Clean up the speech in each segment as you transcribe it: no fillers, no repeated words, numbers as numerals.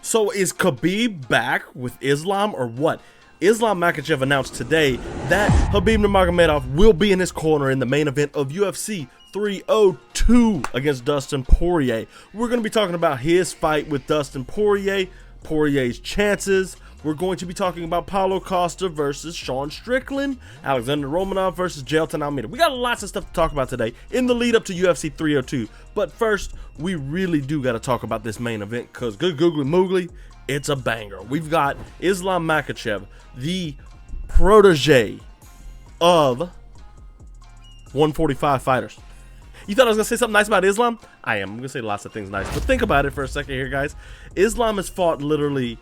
So is Khabib back with Islam or what? Islam Makhachev announced today that Khabib Nurmagomedov will be in his corner in the main event of UFC 302 against Dustin Poirier. We're going to be talking about his fight with Dustin Poirier, Poirier's chances. We're going to be talking about Paulo Costa versus Sean Strickland, Alexander Romanov versus Jailton Almeida. We got lots of stuff to talk about today in the lead up to UFC 302. But first, we really do got to talk about this main event because good googly moogly, it's a banger. We've got Islam Makhachev, the protege of 145 fighters. You thought I was going to say something nice about Islam? I am. I'm going to say lots of things nice. But think about it for a second here, guys. Islam has fought literally...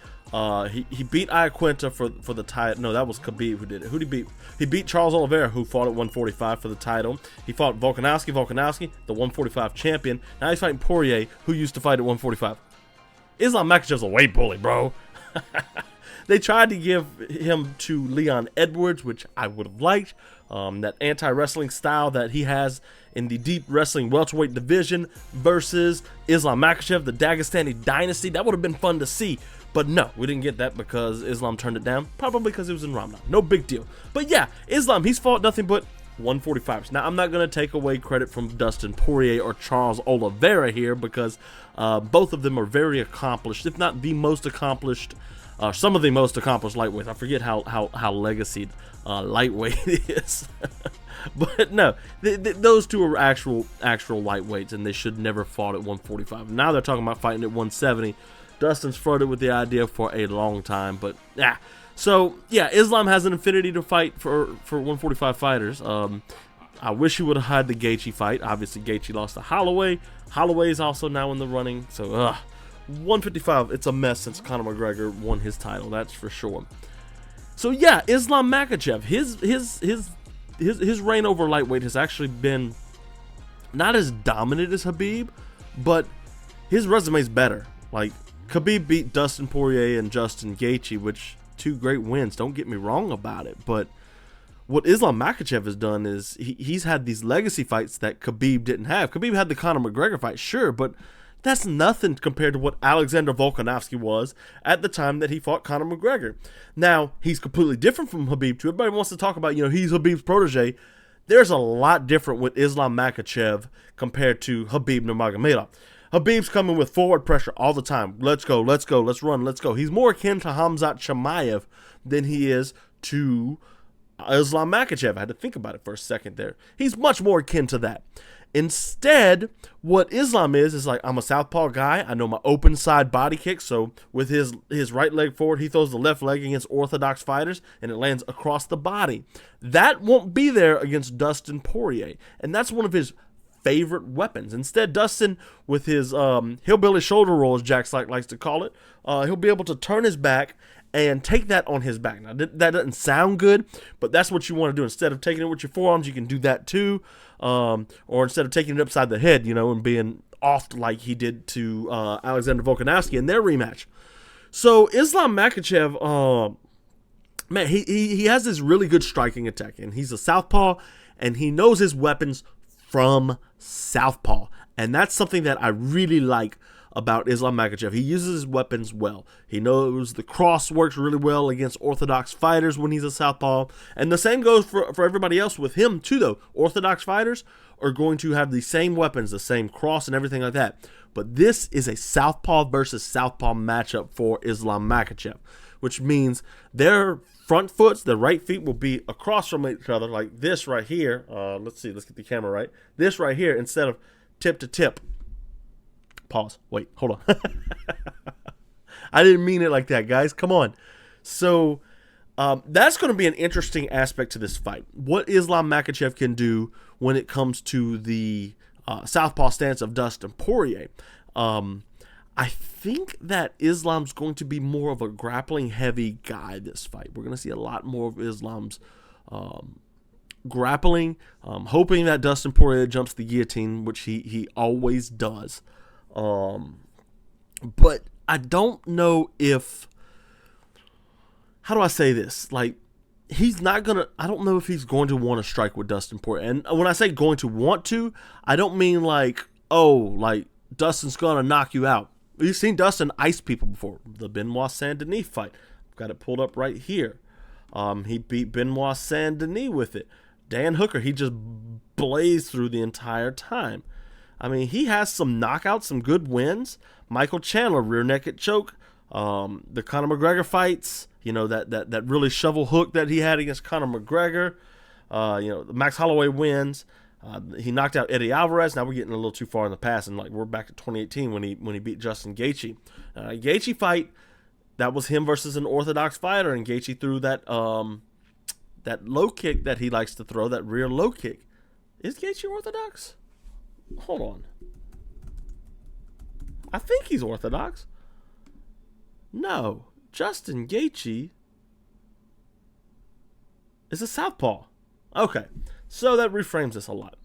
He beat Iaquinta for the title. No, that was Khabib who did it. Who did he beat? He beat Charles Oliveira, who fought at 145 for the title. He fought Volkanovski, the 145 champion. Now he's fighting Poirier, who used to fight at 145. Islam Makhachev's a weight bully, bro. They tried to give him to Leon Edwards, which I would have liked. That anti-wrestling style that he has in the deep wrestling welterweight division versus Islam Makhachev, the Dagestani dynasty. That would have been fun to see. But no, we didn't get that because Islam turned it down. Probably because it was in Ramadan. No big deal. But yeah, Islam, he's fought nothing but 145s. Now, I'm not going to take away credit from Dustin Poirier or Charles Oliveira here because both of them are very accomplished, if not the most accomplished, some of the most accomplished lightweights. I forget how legacied lightweight is. But no, those two are actual lightweights, and they should never fought at 145. Now they're talking about fighting at 170. Dustin's flirted with the idea for a long time, but yeah. So yeah, Islam has an affinity to fight for 145 fighters. I wish he would have had the Gaethje fight. Obviously, Gaethje lost to Holloway. Holloway is also now in the running. So 155, it's a mess since Conor McGregor won his title. That's for sure. So yeah, Islam Makhachev, his reign over lightweight has actually been not as dominant as Khabib, but his resume's better. Like, Khabib beat Dustin Poirier and Justin Gaethje, which two great wins. Don't get me wrong about it. But what Islam Makhachev has done is he's had these legacy fights that Khabib didn't have. Khabib had the Conor McGregor fight, sure, but that's nothing compared to what Alexander Volkanovski was at the time that he fought Conor McGregor. Now, he's completely different from Khabib too. Everybody wants to talk about, he's Khabib's protege. There's a lot different with Islam Makhachev compared to Khabib Nurmagomedov. Khabib's coming with forward pressure all the time. Let's go, let's go, let's run, let's go. He's more akin to Khamzat Chimaev than he is to Islam Makhachev. I had to think about it for a second there. He's much more akin to that. Instead, what Islam is like, I'm a southpaw guy. I know my open side body kick. So with his right leg forward, he throws the left leg against orthodox fighters, and it lands across the body. That won't be there against Dustin Poirier. And that's one of his favorite weapons. Instead, Dustin, with his hillbilly shoulder roll, as Jack Slack likes to call it, he'll be able to turn his back and take that on his back. Now, that doesn't sound good, but that's what you want to do. Instead of taking it with your forearms, you can do that too. Or instead of taking it upside the head, and being offed like he did to Alexander Volkanovski in their rematch. So Islam Makhachev, man, he has this really good striking attack, and he's a southpaw, and he knows his weapons from southpaw, and that's something that I really like about Islam Makhachev. He uses his weapons well. He knows the cross works really well against orthodox fighters when he's a southpaw, and the same goes for everybody else with him too, though. Orthodox fighters are going to have the same weapons, the same cross and everything like that, but this is a southpaw versus southpaw matchup for Islam Makhachev, which means their front foots, the right feet, will be across from each other like this right here. Let's get the camera right. This right here instead of tip to tip. Pause. Wait, hold on. I didn't mean it like that, guys. Come on. So that's going to be an interesting aspect to this fight. What Islam Makhachev can do when it comes to the southpaw stance of Dustin Poirier. I think that Islam's going to be more of a grappling heavy guy this fight. We're going to see a lot more of Islam's grappling, hoping that Dustin Poirier jumps the guillotine, which he always does. But I don't know if, how do I say this? Like, he's not going to, I don't know if he's going to want to strike with Dustin Poirier. And when I say going to want to, I don't mean like, oh, like Dustin's going to knock you out. We've seen Dustin ice people before. The Benoit Saint-Denis fight. I've got it pulled up right here. He beat Benoit Saint-Denis with it. Dan Hooker, he just blazed through the entire time. I mean, he has some knockouts, some good wins. Michael Chandler, rear naked choke. The Conor McGregor fights, that really shovel hook that he had against Conor McGregor. Max Holloway wins. He knocked out Eddie Alvarez. Now we're getting a little too far in the past, and we're back to 2018 when he beat Justin Gaethje. Gaethje fight, that was him versus an orthodox fighter, and Gaethje threw that low kick that he likes to throw, that rear low kick. Is Gaethje orthodox? Hold on. I think he's orthodox. No, Justin Gaethje is a southpaw. Okay, so that reframes this a lot.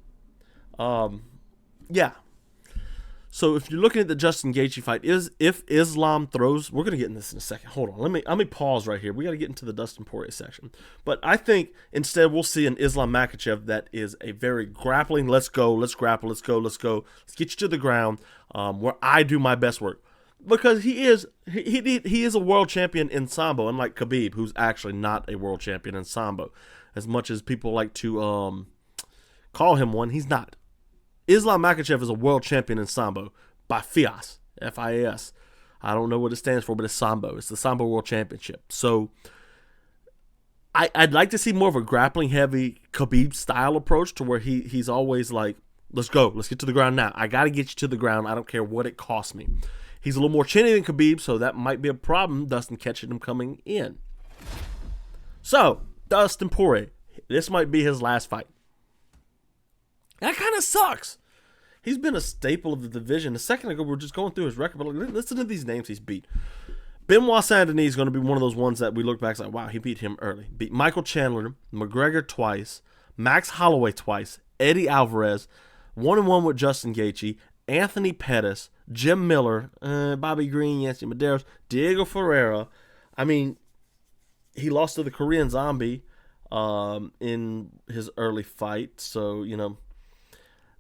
Yeah. So if you're looking at the Justin Gaethje fight, if Islam throws, we're gonna get in this in a second. Hold on, let me pause right here. We got to get into the Dustin Poirier section. But I think instead we'll see an Islam Makhachev that is a very grappling. Let's go, let's grapple, let's go, let's get you to the ground. Where I do my best work, because he is a world champion in Sambo, unlike Khabib, who's actually not a world champion in Sambo. As much as people like to call him one, he's not. Islam Makhachev is a world champion in Sambo by FIAS, F-I-A-S. I don't know what it stands for, but it's Sambo. It's the Sambo World Championship. So I'd like to see more of a grappling-heavy Khabib-style approach to where he's always like, let's go. Let's get to the ground now. I got to get you to the ground. I don't care what it costs me. He's a little more chinny than Khabib, so that might be a problem, Dustin catching him coming in. So, Dustin Poirier, this might be his last fight. That kind of sucks. He's been a staple of the division. A second ago, we were just going through his record, but listen to these names he's beat. Benoit Saint-Denis is going to be one of those ones that we look back and like, wow, he beat him early. Beat Michael Chandler, McGregor twice, Max Holloway twice, Eddie Alvarez, 1-1 with Justin Gaethje, Anthony Pettis, Jim Miller, Bobby Green, Yancy Medeiros, Diego Ferreira. I mean, he lost to the Korean Zombie in his early fight. So,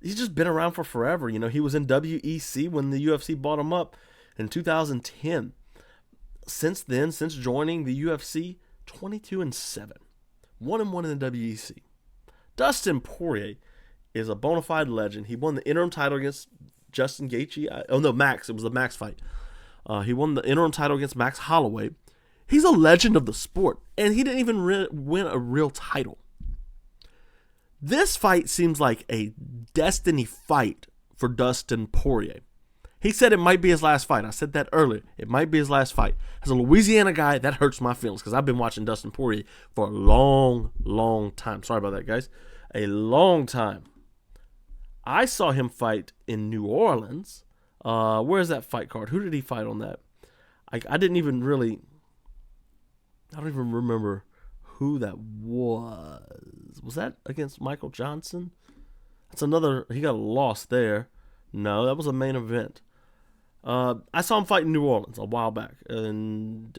he's just been around for forever. He was in WEC when the UFC bought him up in 2010. Since then, since joining the UFC, 22-7. 1-1 in the WEC. Dustin Poirier is a bona fide legend. He won the interim title against Justin Gaethje. Max. It was the Max fight. He won the interim title against Max Holloway. He's a legend of the sport, and he didn't even win a real title. This fight seems like a destiny fight for Dustin Poirier. He said it might be his last fight. I said that earlier. It might be his last fight. As a Louisiana guy, that hurts my feelings because I've been watching Dustin Poirier for a long, long time. Sorry about that, guys. A long time. I saw him fight in New Orleans. Where's that fight card? Who did he fight on that? I didn't even really... I don't even remember who that was. Was that against Michael Johnson? That's another... He got a loss there. No, that was a main event. I saw him fight in New Orleans a while back. And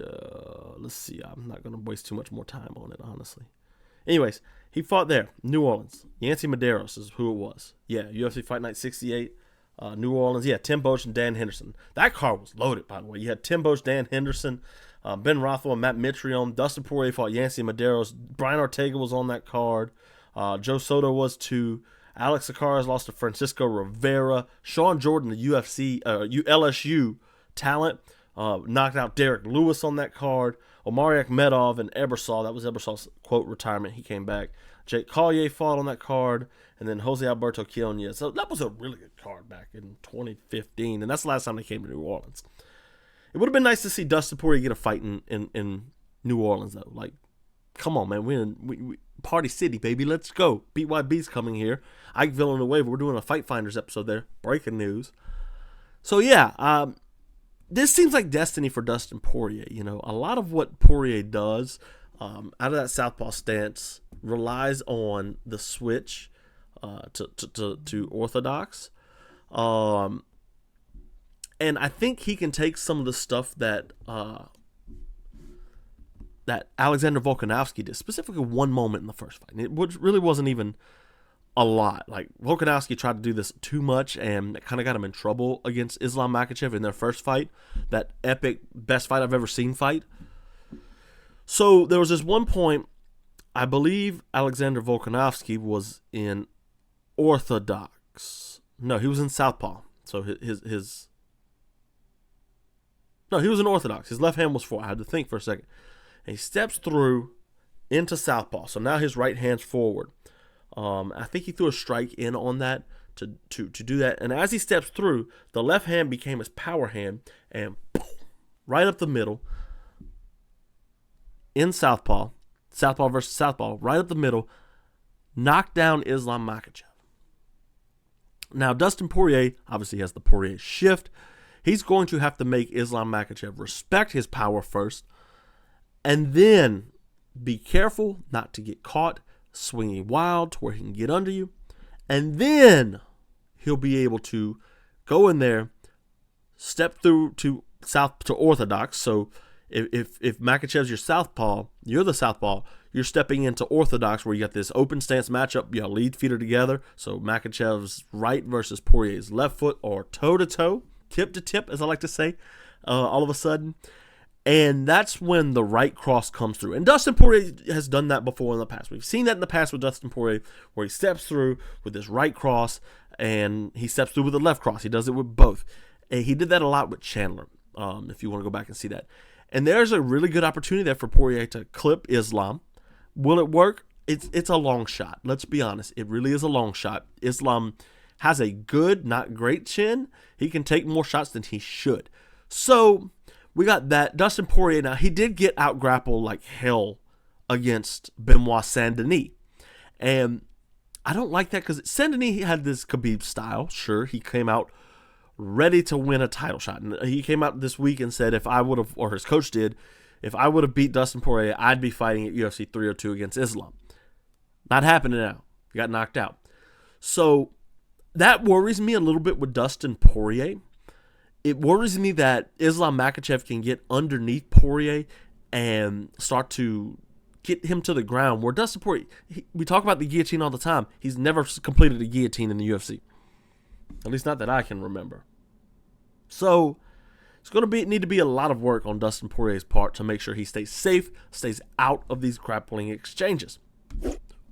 let's see. I'm not going to waste too much more time on it, honestly. Anyways, he fought there. New Orleans. Yancy Medeiros is who it was. Yeah, UFC Fight Night 68. New Orleans. Yeah, Tim Boetsch and Dan Henderson. That card was loaded, by the way. You had Tim Boetsch, Dan Henderson, Ben Rothwell, Matt Mitrione. Dustin Poirier fought Yancy Medeiros. Brian Ortega was on that card. Joe Soto was too. Alex Sakaras lost to Francisco Rivera. Sean Jordan, the LSU talent, knocked out Derek Lewis on that card. Omari Akhmedov and Ebersol. That was Ebersol's, quote, retirement. He came back. Jake Collier fought on that card. And then Jose Alberto Quinones. So that was a really good card back in 2015. And that's the last time they came to New Orleans. It would have been nice to see Dustin Poirier get a fight in New Orleans, though. Like, come on, man. We Party City, baby. Let's go. BYB's coming here. Ike Villanueva. We're doing a Fight Finders episode there. Breaking news. So, yeah. This seems like destiny for Dustin Poirier. A lot of what Poirier does out of that southpaw stance relies on the switch to orthodox. And I think he can take some of the stuff that Alexander Volkanovski did, specifically one moment in the first fight. It really wasn't even a lot. Like, Volkanovski tried to do this too much, and it kind of got him in trouble against Islam Makhachev in their first fight. That epic, best fight I've ever seen fight. So there was this one point, I believe Alexander Volkanovski was in orthodox. No, he was in southpaw. So no, he was in orthodox. His left hand was forward. I had to think for a second. And he steps through into southpaw. So now his right hand's forward. I think he threw a strike in on that to do that. And as he steps through, the left hand became his power hand, and boom, right up the middle in southpaw versus southpaw, right up the middle, knocked down Islam Makhachev. Now, Dustin Poirier obviously has the Poirier shift. He's going to have to make Islam Makhachev respect his power first, and then be careful not to get caught swinging wild to where he can get under you, and then he'll be able to go in there, step through to orthodox. So if Makhachev's your southpaw, you're the southpaw, you're stepping into orthodox where you got this open stance matchup. You got lead feet are together. So Makhachev's right versus Poirier's left foot, or toe to toe, tip to tip, as I like to say, all of a sudden. And that's when the right cross comes through. And Dustin Poirier has done that before in the past. We've seen that in the past with Dustin Poirier, where he steps through with his right cross and he steps through with the left cross. He does it with both. And he did that a lot with Chandler, if you want to go back and see that. And there's a really good opportunity there for Poirier to clip Islam. Will it work? It's a long shot. Let's be honest. It really is a long shot. Islam has a good, not great chin. He can take more shots than he should. So we got that. Dustin Poirier, now he did get out grappled like hell against Benoit Saint-Denis. And I don't like that because Saint-Denis had this Khabib style. Sure, he came out ready to win a title shot. And he came out this week and said if I would have, or his coach did, if I would have beat Dustin Poirier, I'd be fighting at UFC 302 against Islam. Not happening now. He got knocked out. So that worries me a little bit with Dustin Poirier. It worries me that Islam Makhachev can get underneath Poirier and start to get him to the ground. Where Dustin Poirier, we talk about the guillotine all the time. He's never completed a guillotine in the UFC. At least not that I can remember. So it's going to need to be a lot of work on Dustin Poirier's part to make sure he stays safe, stays out of these grappling exchanges.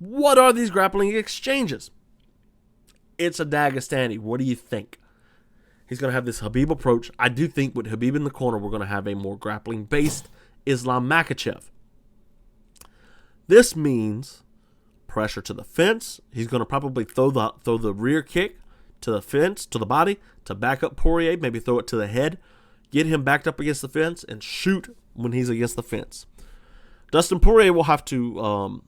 What are these grappling exchanges? It's a Dagestani. What do you think? He's going to have this Khabib approach. I do think with Khabib in the corner, we're going to have a more grappling-based Islam Makhachev. This means pressure to the fence. He's going to probably throw the rear kick to the fence, to the body, to back up Poirier, maybe throw it to the head, get him backed up against the fence, and shoot when he's against the fence. Dustin Poirier will have to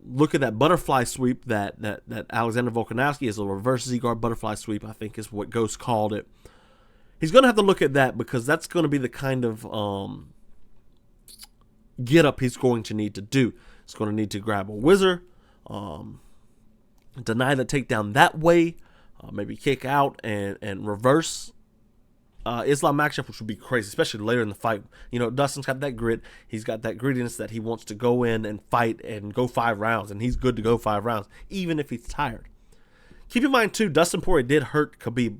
look at that butterfly sweep that Alexander Volkanovski is, a reverse Z-guard butterfly sweep, I think is what Ghost called it. He's going to have to look at that because that's going to be the kind of get-up he's going to need to do. He's going to need to grab a whizzer, deny the takedown that way, maybe kick out and reverse Islam Makhachev, which would be crazy, especially later in the fight. You know, Dustin's got that grit. He's got that grittiness that he wants to go in and fight and go 5 rounds, and he's good to go 5 rounds, even if he's tired. Keep in mind, too, Dustin Poirier did hurt Khabib.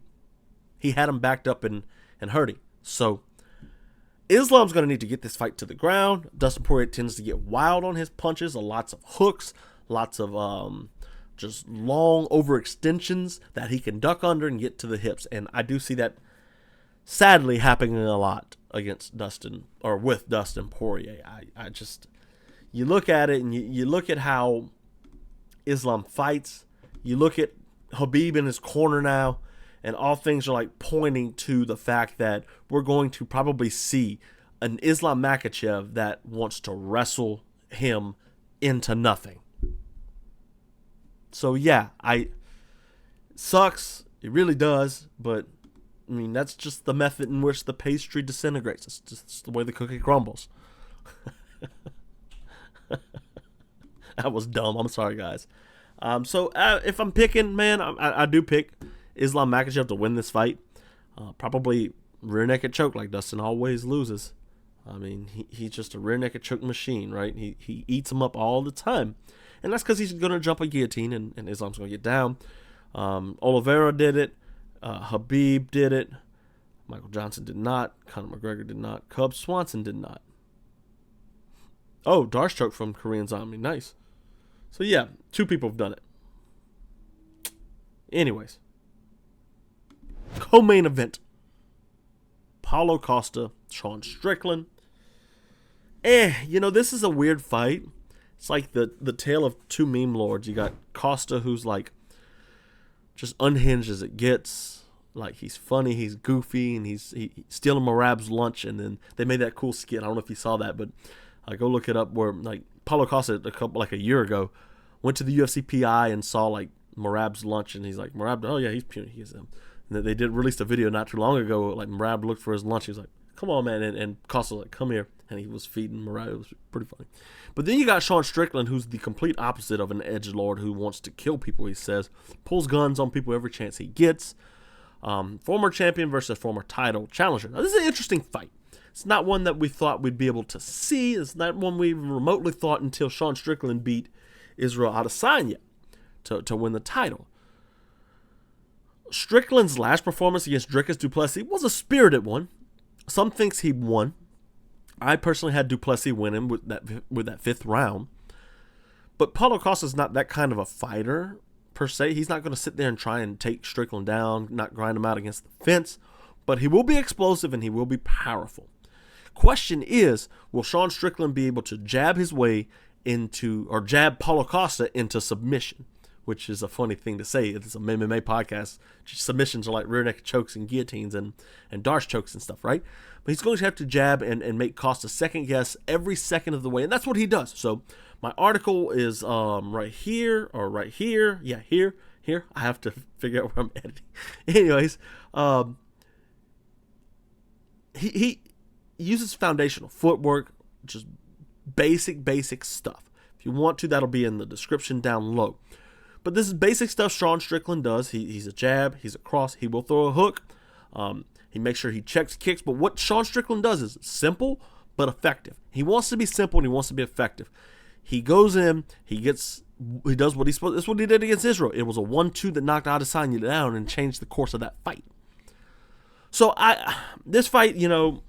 He had him backed up and hurting. So Islam's going to need to get this fight to the ground. Dustin Poirier tends to get wild on his punches, lots of hooks, lots of just long overextensions that he can duck under and get to the hips. And I do see that sadly happening a lot against Dustin, or with Dustin Poirier. I just, you look at it and you look at how Islam fights. You look at Khabib in his corner now, and all things are like pointing to the fact that we're going to probably see an Islam Makhachev that wants to wrestle him into nothing. So yeah, sucks. It really does, but I mean, that's just the method in which the pastry disintegrates. It's just the way the cookie crumbles. That was dumb. I'm sorry, guys. So if I'm picking, man, I do pick Islam Makhachev to win this fight. Probably rear naked choke like Dustin always loses. I mean, he's just a rear naked choke machine, right? He eats them up all the time. And that's because he's going to jump a guillotine, and Islam's going to get down. Oliveira did it. Khabib did it. Michael Johnson did not. Conor McGregor did not. Cub Swanson did not. Oh, Darce choke from Korean Zombie. Nice. So, yeah, 2 people have done it. Anyways. Co-main event. Paulo Costa, Sean Strickland. This is a weird fight. It's like the tale of 2 meme lords. You got Costa, who's like just unhinged as it gets. Like, he's funny, he's goofy, and he's stealing Merab's lunch. And then they made that cool skit. I don't know if you saw that, but go look it up. Where like Paulo Costa a year ago went to the UFC PI and saw like Merab's lunch, and he's like, Merab, oh yeah, he's puny. He's him. And they released a video not too long ago. Like, Merab looked for his lunch. He was like, come on, man. And Costa was like, come here. And he was feeding Merab. It was pretty funny. But then you got Sean Strickland, who's the complete opposite of an edgelord who wants to kill people, he says. Pulls guns on people every chance he gets. Former champion versus former title challenger. Now, this is an interesting fight. It's not one that we thought we'd be able to see. It's not one we remotely thought until Sean Strickland beat Israel Adesanya to win the title. Strickland's last performance against Dricus du Plessis was a spirited one. Some thinks he won. I personally had du Plessis win him with that 5th round. But Paulo Costa's not that kind of a fighter, per se. He's not going to sit there and try and take Strickland down, not grind him out against the fence. But he will be explosive and he will be powerful. Question is, will Sean Strickland be able to jab his way into, or jab Paulo Costa into submission? Which is a funny thing to say. It's a MMA podcast. Submissions are like rear naked chokes and guillotines and Darce chokes and stuff, right? But he's going to have to jab and make Costa second guess every second of the way. And that's what he does. So my article is right here or right here. Yeah, here. I have to figure out where I'm editing. Anyways, he uses foundational footwork, just basic stuff. If you want to, that'll be in the description down low. But this is basic stuff Sean Strickland does. He's a jab. He's a cross. He will throw a hook. He makes sure he checks kicks. But what Sean Strickland does is simple but effective. He wants to be simple and he wants to be effective. He goes in. He does what he's supposed. That's what he did against Israel. It was a 1-2 that knocked Adesanya down and changed the course of that fight. So this fight, I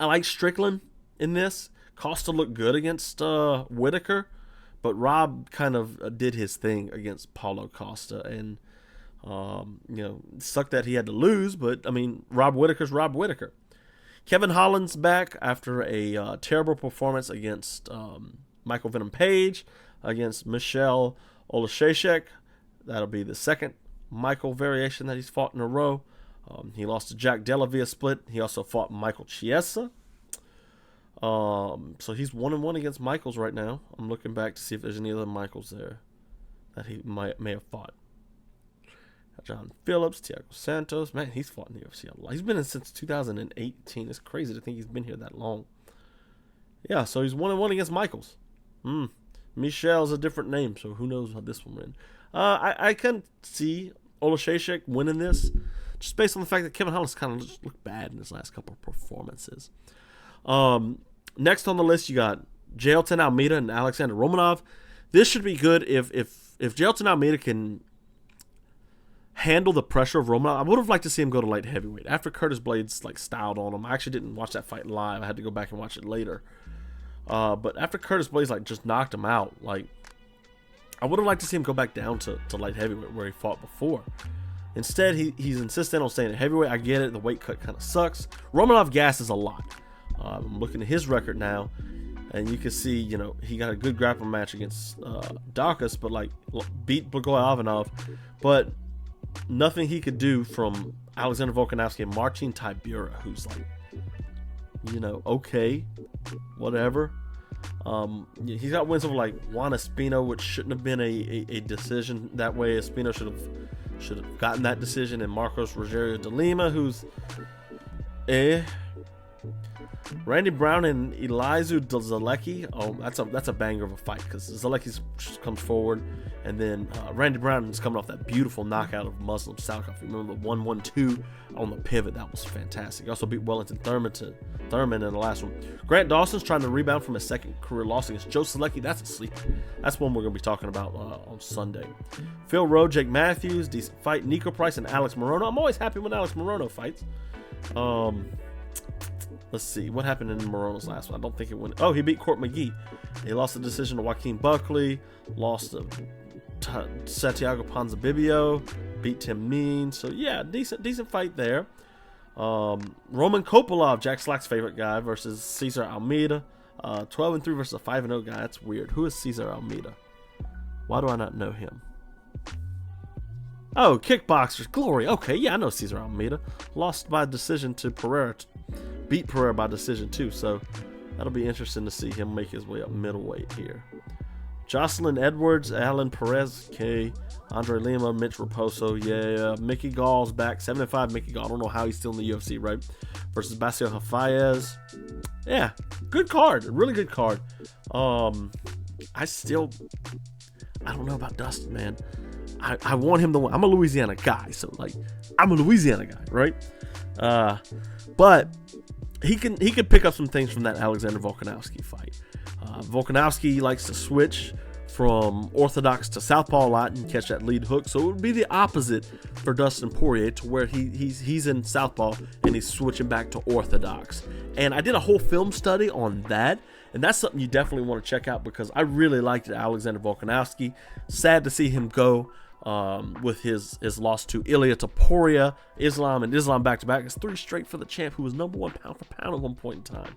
like Strickland in this. Costa looked good against Whitaker. But Rob kind of did his thing against Paulo Costa. And, sucked that he had to lose. But, Rob Whitaker's Rob Whitaker. Kevin Holland's back after a terrible performance against Michael Venom Page, against Michelle Olashechek. That'll be the second Michael variation that he's fought in a row. He lost to Jack Della via split. He also fought Michael Chiesa. So he's 1-1 against Michaels right now. I'm looking back to see if there's any other Michaels there that he may have fought. John Phillips, Thiago Santos. Man, he's fought in the UFC a lot. He's been in since 2018. It's crazy to think he's been here that long. Yeah, so he's 1-1 against Michaels. Michelle's a different name, so who knows how this one win. I can see Olashechek winning this, just based on the fact that Kevin Holland's kind of just looked bad in his last couple of performances. Next on the list, you got Jailton Almeida and Alexander Romanov. This should be good if Jailton Almeida can handle the pressure of Romanov. I would have liked to see him go to light heavyweight after Curtis Blades styled on him. I actually didn't watch that fight live. I had to go back and watch it later. But after Curtis Blades just knocked him out, I would have liked to see him go back down to light heavyweight where he fought before. Instead, he's insistent on staying at heavyweight. I get it. The weight cut kind of sucks. Romanov gasses a lot. I'm looking at his record now, and you can see, he got a good grappling match against Dawkins, but beat Blagoy-Ivanov, but nothing he could do from Alexander Volkanovski and Marcin Tybura, who's okay, whatever. He's got wins over Juan Espino, which shouldn't have been a decision that way. Espino should have gotten that decision, and Marcos Rogerio de Lima, who's Randy Brown and Elizeu Zaleski. Oh, that's a banger of a fight because Zaleski comes forward, and then Randy Brown is coming off that beautiful knockout of Muslim Salkov. If you remember the 1-1-2 on the pivot, that was fantastic. He also beat Wellington Thurman in the last one. Grant Dawson's trying to rebound from his second career loss against Joe Selecki. That's a sleeper. That's one we're going to be talking about on Sunday. Phil Rowe, Jake Matthews, decent fight. Nico Price and Alex Morono. I'm always happy when Alex Morono fights. Let's see what happened in Morono's last one. I don't think it went. Oh, he beat Court McGee. He lost the decision to Joaquin Buckley. Lost to Santiago Ponzinibbio. Beat Tim Mean. So yeah, decent fight there. Roman Kopylov, Jack Slack's favorite guy, versus Cesar Almeida. 12-3 versus a 5-0 guy. That's weird. Who is Cesar Almeida? Why do I not know him? Oh, Kickboxers Glory. Okay, yeah, I know Cesar Almeida. Lost by decision to Pereira. Beat Pereira by decision too. So that'll be interesting to see him make his way up middleweight here. Jocelyn Edwards, Alan Perez, K, Andre Lima, Mitch Raposo, yeah, Mickey Gall's back, 7-5 Mickey Gall. I don't know how he's still in the UFC, right? Versus Basio Hafayez. Yeah, good card, really good card. I don't know about Dustin, man. I want him to win. I'm a Louisiana guy, so like, I'm a Louisiana guy, right? But he can pick up some things from that Alexander Volkanovski fight. Volkanovski likes to switch from orthodox to southpaw a lot and catch that lead hook. So it would be the opposite for Dustin Poirier, to where he's in southpaw and he's switching back to orthodox. And I did a whole film study on that, and that's something you definitely want to check out because I really liked Alexander Volkanovski. Sad to see him go with his loss to Ilia Topuria. Islam back-to-back. It's 3 straight for the champ, who was #1 pound for pound at one point in time.